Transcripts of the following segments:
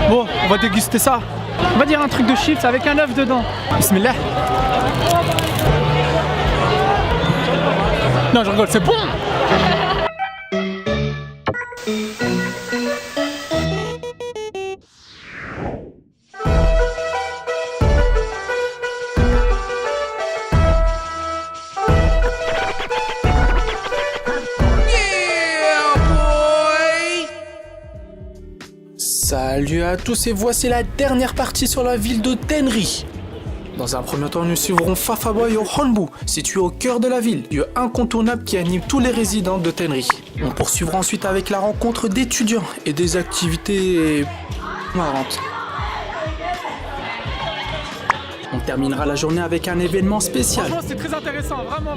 Bon, on va déguster ça. On va dire un truc de chips avec un œuf dedans. Bismillah. Non, je rigole, c'est bon. Salut à tous et voici la dernière partie sur la ville de Tenri. Dans un premier temps, nous suivrons Fafaboy au Honbu, situé au cœur de la ville, lieu incontournable qui anime tous les résidents de Tenri. On poursuivra ensuite avec la rencontre d'étudiants et des activités marrantes. On terminera la journée avec un événement spécial. Franchement, c'est très intéressant, vraiment.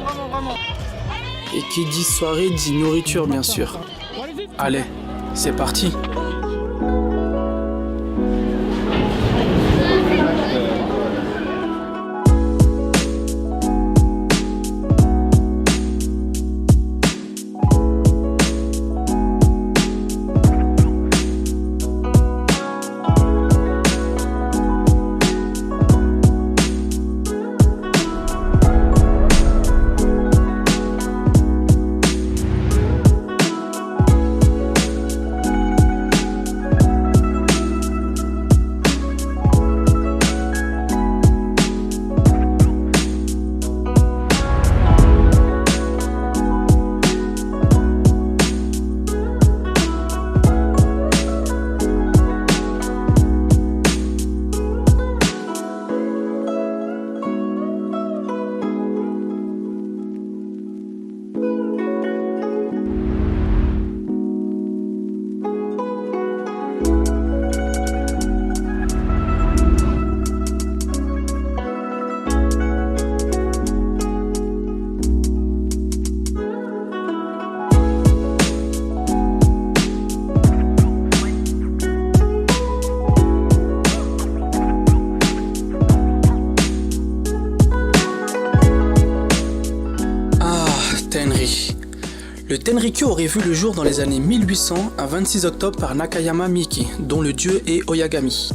Et qui dit soirée dit nourriture, bien sûr. Allez, c'est parti. Tenri. Le Tenrikyo aurait vu le jour dans les années 1800 un 26 octobre par Nakayama Miki, dont le dieu est Oyagami.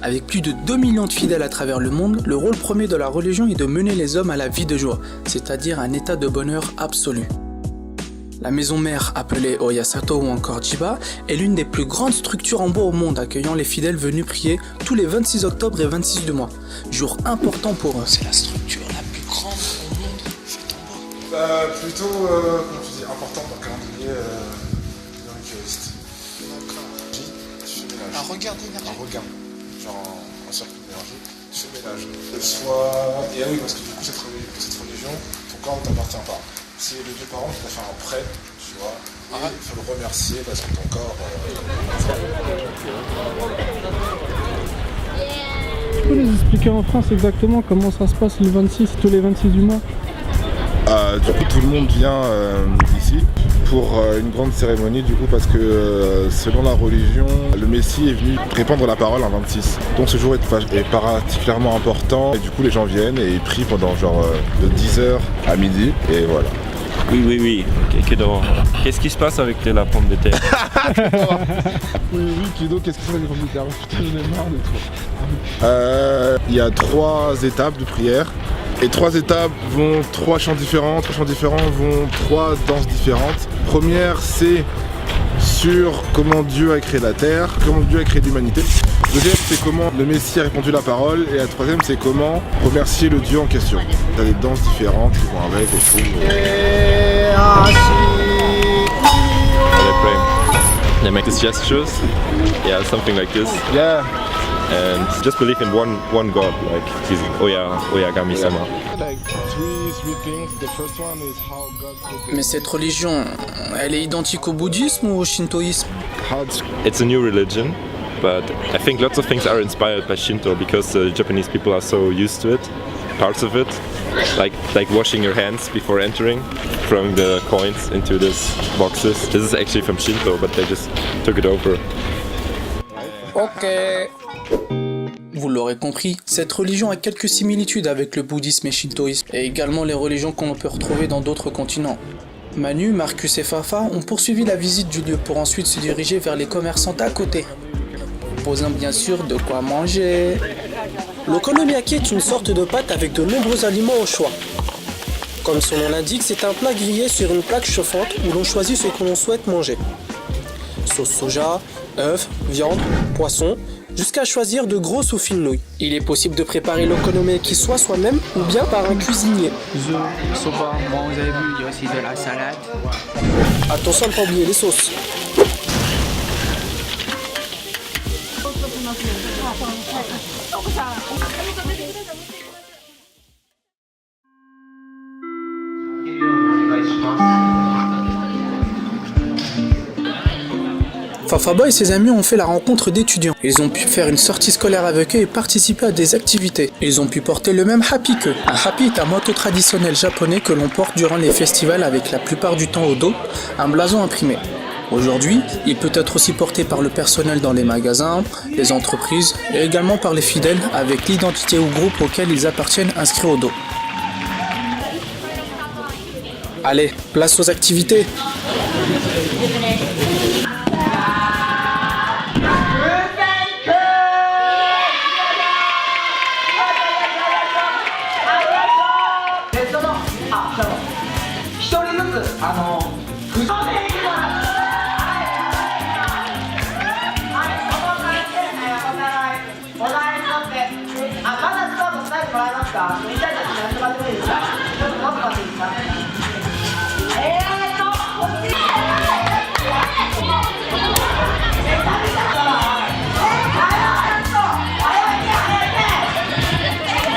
Avec plus de 2 millions de fidèles à travers le monde, le rôle premier de la religion est de mener les hommes à la vie de joie, c'est-à-dire un état de bonheur absolu. La maison mère, appelée Oyasato ou encore Jiba, est l'une des plus grandes structures en bois au monde, accueillant les fidèles venus prier tous les 26 octobre et 26 du mois. Jour important pour eux. C'est la structure la plus grande au monde faite en bois. Plutôt, comment tu dis, important dans le calendrier ritualiste. D'accord. Tu fais ménage. Un regain d'énergie. Un regain. Genre un circuit d'énergie. Tu fais ménage. Soit. Et ah oui, parce que du coup, cette religion, ton corps ne t'appartient pas. C'est le dieu parent qui t'a fait un prêt, tu vois. Et il faut le remercier parce que ton corps. Tu peux nous expliquer en France exactement comment ça se passe le 26, tous les 26 du mois? Du coup, tout le monde vient ici pour une grande cérémonie, du coup, parce que selon la religion, le Messie est venu répandre la parole en 26. Donc ce jour est particulièrement important et du coup les gens viennent et ils prient pendant genre de 10h à midi et voilà. Oui. Qu'est-ce qui se passe avec la pomme de terre? Oui, Kido, qu'est-ce qui se passe avec les pommes de terre? Putain, j'en ai marre de toi. Il y a 3 étapes de prière. Et 3 étapes vont 3 chants différents. 3 chants différents vont 3 danses différentes. Première, c'est sur comment Dieu a créé la terre, comment Dieu a créé l'humanité. Deuxième, c'est comment le Messie a répandu la parole. Et la troisième, c'est comment remercier le Dieu en question. Il y a des danses différentes qui vont avec et tout. They pray. They make these gestures. Yeah, something like this. Yeah. And just believe in one God, like he's Oyagami-sama. Like three things. The first one is how God created. Mais cette religion, elle est identique au bouddhisme ou au shintoïsme? It's a new religion, but I think lots of things are inspired by Shinto because the Japanese people are so used to it. Parts of it, like washing your hands before entering, throwing the coins into these boxes. This is actually from Shinto, but they just took it over. Ok. Vous l'aurez compris, cette religion a quelques similitudes avec le bouddhisme et shintoïsme, et également les religions qu'on peut retrouver dans d'autres continents. Manu, Marcus et Fafa ont poursuivi la visite du lieu pour ensuite se diriger vers les commerçants à côté, posant bien sûr de quoi manger. L'okonomiyaki est une sorte de pâte avec de nombreux aliments au choix. Comme son nom l'indique, c'est un plat grillé sur une plaque chauffante où l'on choisit ce que l'on souhaite manger. Sauce soja, œufs, viande, poisson, jusqu'à choisir de grosses ou fines nouilles. Il est possible de préparer l'okonomiyaki soit soi-même ou bien par un cuisinier. Soba, moi vous avez vu, il y a aussi de la salade. Attention à ne pas oublier les sauces. Fafaba et ses amis ont fait la rencontre d'étudiants. Ils ont pu faire une sortie scolaire avec eux et participer à des activités. Ils ont pu porter le même happy qu'eux. Un happy est un manteau traditionnel japonais que l'on porte durant les festivals avec la plupart du temps au dos, un blason imprimé. Aujourd'hui, il peut être aussi porté par le personnel dans les magasins, les entreprises et également par les fidèles avec l'identité ou groupe auquel ils appartiennent inscrit au dos. Allez, place aux activités.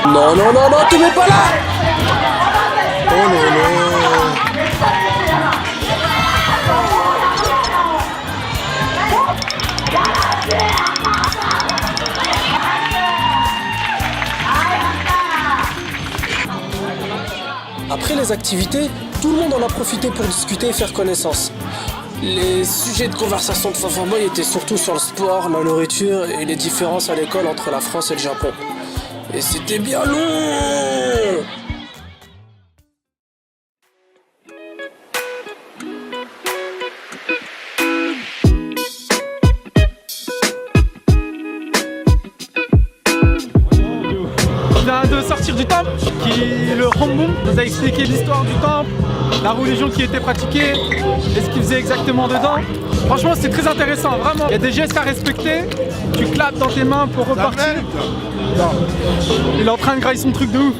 Non, non, non, non, tu mets pas là! Oh non, non! Après les activités, tout le monde en a profité pour discuter et faire connaissance. Les sujets de conversation de Fafaba étaient surtout sur le sport, la nourriture et les différences à l'école entre la France et le Japon. Et c'était bien long! On vient de sortir du temple, le Honbon nous a expliqué l'histoire du temple, la religion qui était pratiquée et ce qu'il faisait exactement dedans. Franchement, c'est très intéressant, vraiment. Il y a des gestes à respecter, tu clapes dans tes mains pour repartir. Non. Il est en train de grailler son truc de ouf.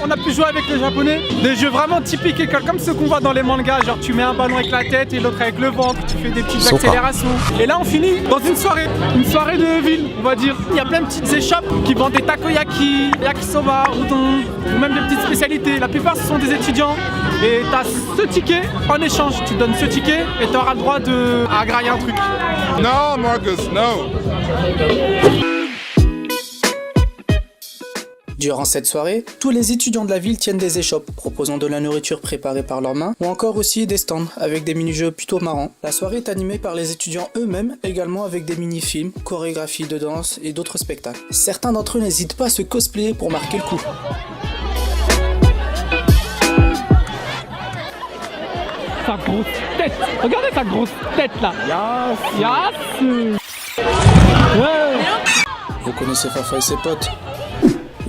On a pu jouer avec les japonais, des jeux vraiment typiques école, comme ceux qu'on voit dans les mangas, genre tu mets un ballon avec la tête et l'autre avec le ventre, tu fais des petites accélérations. Et là on finit dans une soirée de ville, on va dire. Il y a plein de petites échoppes qui vendent des takoyaki, yakisoba, udon, ou même des petites spécialités. La plupart ce sont des étudiants et tu as ce ticket en échange. Tu donnes ce ticket et tu auras le droit à grailler un truc. No, Marcus, no. Durant cette soirée, tous les étudiants de la ville tiennent des échoppes, proposant de la nourriture préparée par leurs mains, ou encore aussi des stands avec des mini-jeux plutôt marrants. La soirée est animée par les étudiants eux-mêmes, également avec des mini-films, chorégraphies de danse et d'autres spectacles. Certains d'entre eux n'hésitent pas à se cosplayer pour marquer le coup. Sa grosse tête, regardez sa grosse tête là. Yes. Ouais. Vous connaissez Fafa et ses potes?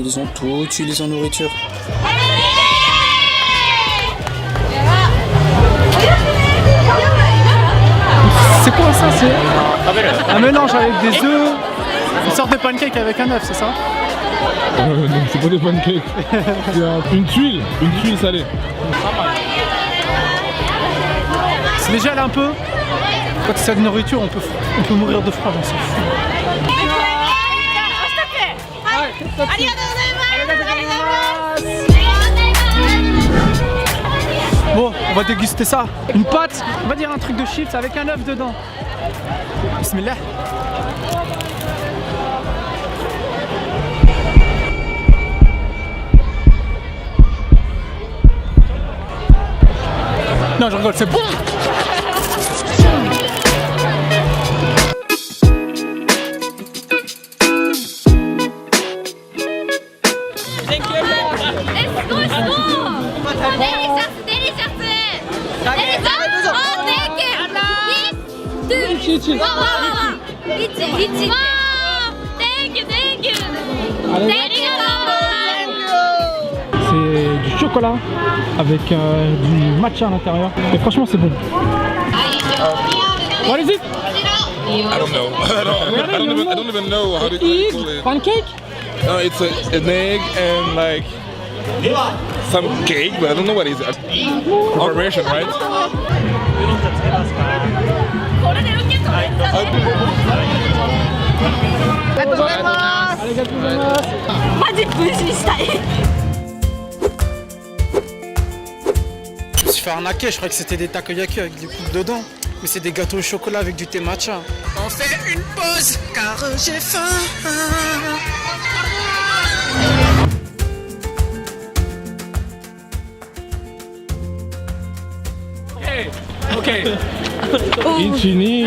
Ils ont tout utilisé en nourriture. C'est quoi ça? C'est un mélange avec des œufs, une sorte de pancake avec un œuf, c'est ça? Non, c'est pas des pancakes. C'est une tuile salée. C'est léger un peu. Quand c'est de nourriture, on peut mourir de froid, j'en sais fou. Bon, on va déguster ça. Une pâte, on va dire un truc de chips avec un œuf dedans. Bismillah. Non, je rigole, c'est bon. Delicious! Wow! Thank you, thank you! Thank you so much! C'est du chocolat avec du matcha à l'intérieur. Et franchement, c'est bon. What is it? I don't know. I don't even know how to call it. Pancake? No, it's an egg and like some cake, but I don't know what is it. Preparation, right? Je me suis fait arnaquer, je croyais que c'était des takoyaki avec des coupes dedans. Mais c'est des gâteaux au chocolat avec du thé matcha. On fait une pause car j'ai faim. Ok. Il finit.